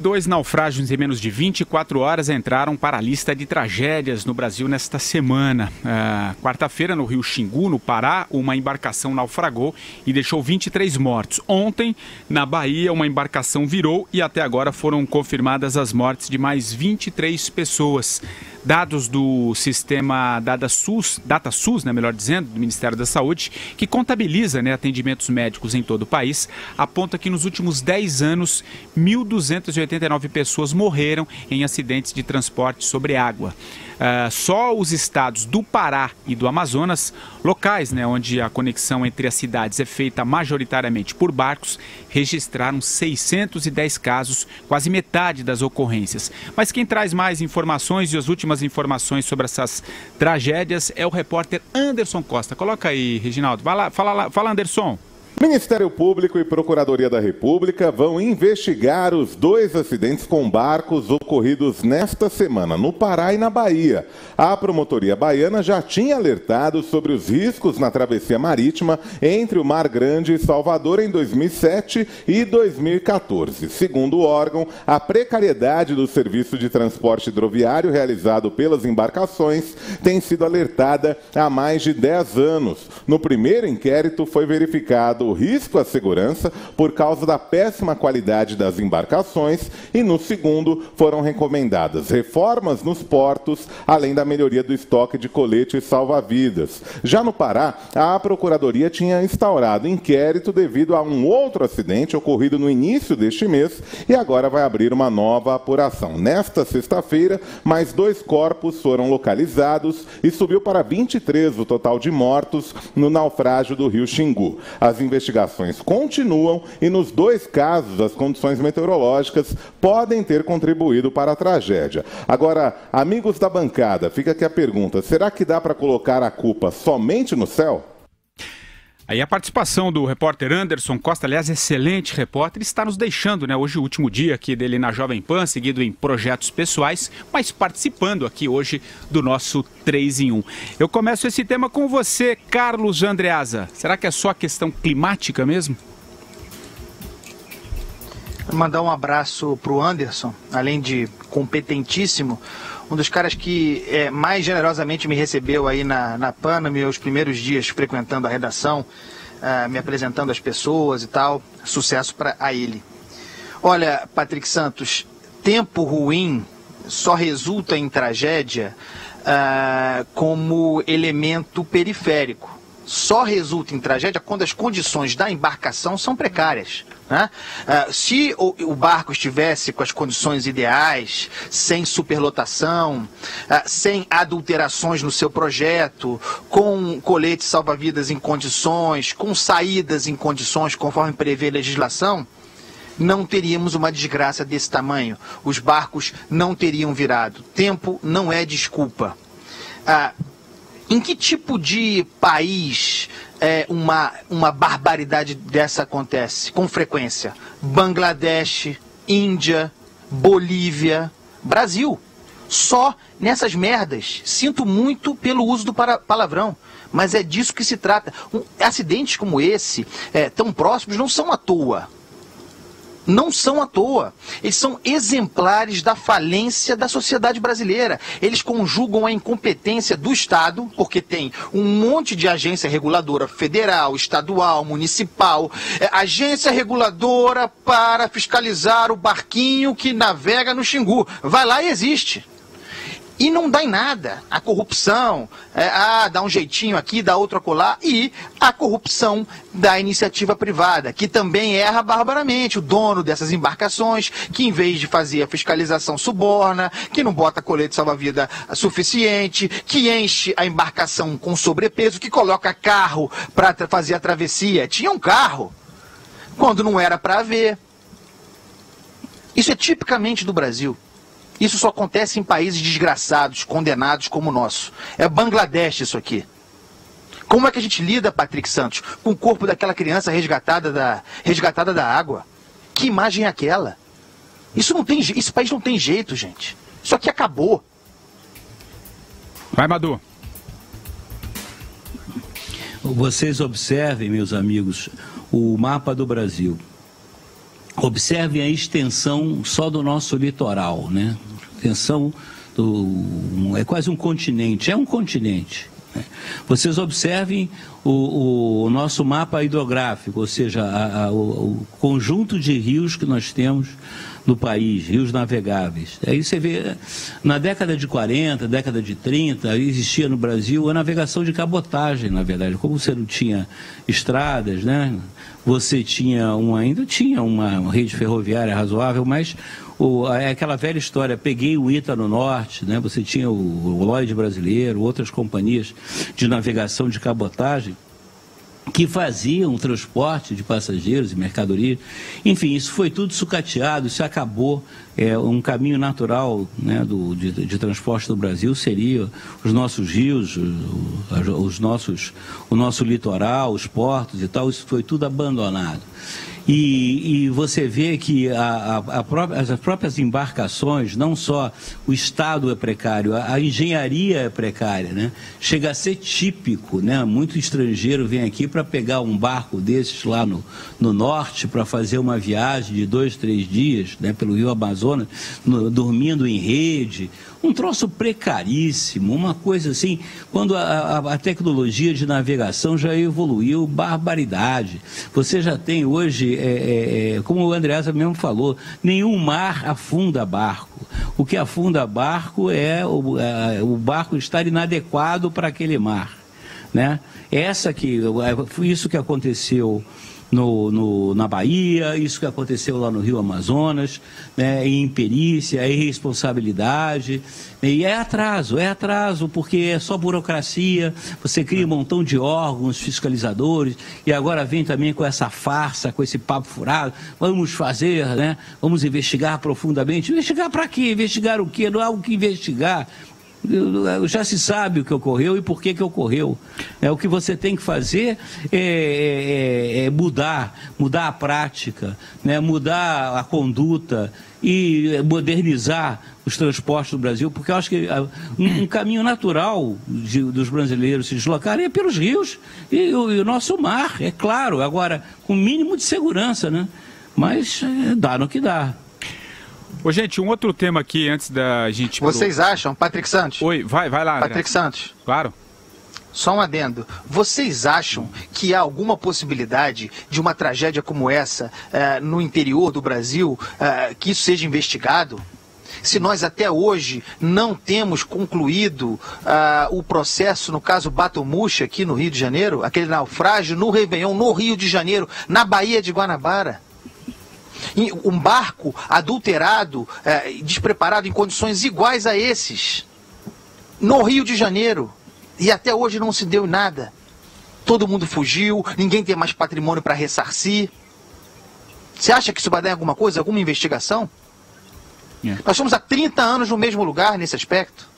Dois naufrágios em menos de 24 horas entraram para a lista de tragédias no Brasil nesta semana. Quarta-feira, no Rio Xingu, no Pará, uma embarcação naufragou e deixou 23 mortos. Ontem, na Bahia, uma embarcação virou e até agora foram confirmadas as mortes de mais 23 pessoas. Dados do sistema DataSUS, melhor dizendo, do Ministério da Saúde, que contabiliza atendimentos médicos em todo o país, aponta que nos últimos 10 anos, 1.289 pessoas morreram em acidentes de transporte sobre água. Só os estados do Pará e do Amazonas, locais onde a conexão entre as cidades é feita majoritariamente por barcos, registraram 610 casos, quase metade das ocorrências. Mas quem traz mais informações e as últimas informações sobre essas tragédias é o repórter Anderson Costa. Coloca aí, Reginaldo. Vai lá, fala Anderson. Ministério Público e Procuradoria da República vão investigar os dois acidentes com barcos ocorridos nesta semana, no Pará e na Bahia. A promotoria baiana já tinha alertado sobre os riscos na travessia marítima entre o Mar Grande e Salvador em 2007 e 2014. Segundo o órgão, a precariedade do serviço de transporte hidroviário realizado pelas embarcações tem sido alertada há mais de 10 anos. No primeiro inquérito foi verificado o risco à segurança por causa da péssima qualidade das embarcações e no segundo foram recomendadas reformas nos portos, além da melhoria do estoque de coletes salva-vidas. Já no Pará, a Procuradoria tinha instaurado inquérito devido a um outro acidente ocorrido no início deste mês e agora vai abrir uma nova apuração. Nesta sexta-feira, mais 2 corpos foram localizados e subiu para 23 o total de mortos no naufrágio do Rio Xingu. As investigações continuam e nos 2 casos as condições meteorológicas podem ter contribuído para a tragédia. Agora, amigos da bancada, fica aqui a pergunta, será que dá para colocar a culpa somente no céu? Aí a participação do repórter Anderson Costa, aliás, excelente repórter, está nos deixando, hoje o último dia aqui dele na Jovem Pan, seguido em projetos pessoais, mas participando aqui hoje do nosso 3 em 1. Eu começo esse tema com você, Carlos Andreasa. Será que é só questão climática mesmo? Vou mandar um abraço para o Anderson, além de competentíssimo, um dos caras que mais generosamente me recebeu aí na PAN, nos meus primeiros dias frequentando a redação, me apresentando às pessoas e tal. Sucesso para ele. Olha, Patrick Santos, tempo ruim só resulta em tragédia como elemento periférico. Só resulta em tragédia quando as condições da embarcação são precárias. Se o barco estivesse com as condições ideais, sem superlotação, sem adulterações no seu projeto, com coletes salva-vidas em condições, com saídas em condições conforme prevê a legislação, não teríamos uma desgraça desse tamanho. Os barcos não teriam virado. Tempo não é desculpa. Em que tipo de país uma barbaridade dessa acontece com frequência? Bangladesh, Índia, Bolívia, Brasil. Só nessas merdas. Sinto muito pelo uso do palavrão, mas é disso que se trata. Acidentes como esse, tão próximos, não são à toa. Não são à toa. Eles são exemplares da falência da sociedade brasileira. Eles conjugam a incompetência do Estado, porque tem um monte de agência reguladora federal, estadual, municipal, agência reguladora para fiscalizar o barquinho que navega no Xingu. Vai lá e existe. E não dá em nada. A corrupção, dá um jeitinho aqui, dá outro acolá, e a corrupção da iniciativa privada, que também erra barbaramente. O dono dessas embarcações, que em vez de fazer a fiscalização suborna, que não bota colete salva-vida suficiente, que enche a embarcação com sobrepeso, que coloca carro para fazer a travessia. Tinha um carro, quando não era para haver. Isso é tipicamente do Brasil. Isso só acontece em países desgraçados, condenados como o nosso. É Bangladesh isso aqui. Como é que a gente lida, Patrick Santos, com o corpo daquela criança resgatada da água? Que imagem é aquela? Esse país não tem jeito, gente. Isso aqui acabou. Vai, Madu. Vocês observem, meus amigos, o mapa do Brasil. observem a extensão só do nosso litoral, né? Extensão é quase um continente, é um continente. Né? Vocês observem o nosso mapa hidrográfico, ou seja, o conjunto de rios que nós temos no país, rios navegáveis. Aí você vê, na década de 40, década de 30, existia no Brasil a navegação de cabotagem, na verdade. Como você não tinha estradas, né? Você ainda tinha uma rede ferroviária razoável, mas é aquela velha história, peguei o ITA no norte, né? Você tinha o Lloyd brasileiro, outras companhias de navegação de cabotagem, que faziam transporte de passageiros e mercadorias. Enfim, isso foi tudo sucateado, isso acabou. Um caminho natural, né, de transporte do Brasil seria os nossos rios, o nosso litoral, os portos e tal, isso foi tudo abandonado. E você vê que as próprias embarcações, não só o estado é precário, a engenharia é precária, né? Chega a ser típico, né? Muito estrangeiro vem aqui para pegar um barco desses lá no norte para fazer uma viagem de 2, 3 dias, né, pelo Rio Amazonas, dormindo em rede. Um troço precaríssimo, uma coisa assim, quando a tecnologia de navegação já evoluiu, barbaridade. Você já tem hoje, como o Andreasa mesmo falou, nenhum mar afunda barco. O que afunda barco é o barco estar inadequado para aquele mar, né? Foi isso que aconteceu na Bahia, isso que aconteceu lá no Rio Amazonas, né, em imperícia, é irresponsabilidade, e é atraso, porque é só burocracia, você cria um montão de órgãos fiscalizadores, e agora vem também com essa farsa, com esse papo furado, vamos fazer, né, vamos investigar profundamente. Investigar para quê? Investigar o quê? Não há o que investigar. Já se sabe o que ocorreu e por que ocorreu. O que você tem que fazer é mudar a prática, né? Mudar a conduta e modernizar os transportes do Brasil, porque eu acho que um caminho natural dos brasileiros se deslocarem é pelos rios e o nosso mar, é claro, agora com o mínimo de segurança, né? Mas dá no que dá. Ô, gente, um outro tema aqui antes da gente... Vocês acham, Patrick Santos? Oi, vai lá, André. Patrick Santos. Claro. Só um adendo. Vocês acham que há alguma possibilidade de uma tragédia como essa no interior do Brasil, que isso seja investigado? Se nós até hoje não temos concluído o processo no caso Batomuxa aqui no Rio de Janeiro, aquele naufrágio no Réveillon, no Rio de Janeiro, na Baía de Guanabara. Um barco adulterado, despreparado em condições iguais a esses, no Rio de Janeiro, e até hoje não se deu nada. Todo mundo fugiu, ninguém tem mais patrimônio para ressarcir. Você acha que isso vai dar alguma coisa, alguma investigação? Nós estamos há 30 anos no mesmo lugar nesse aspecto.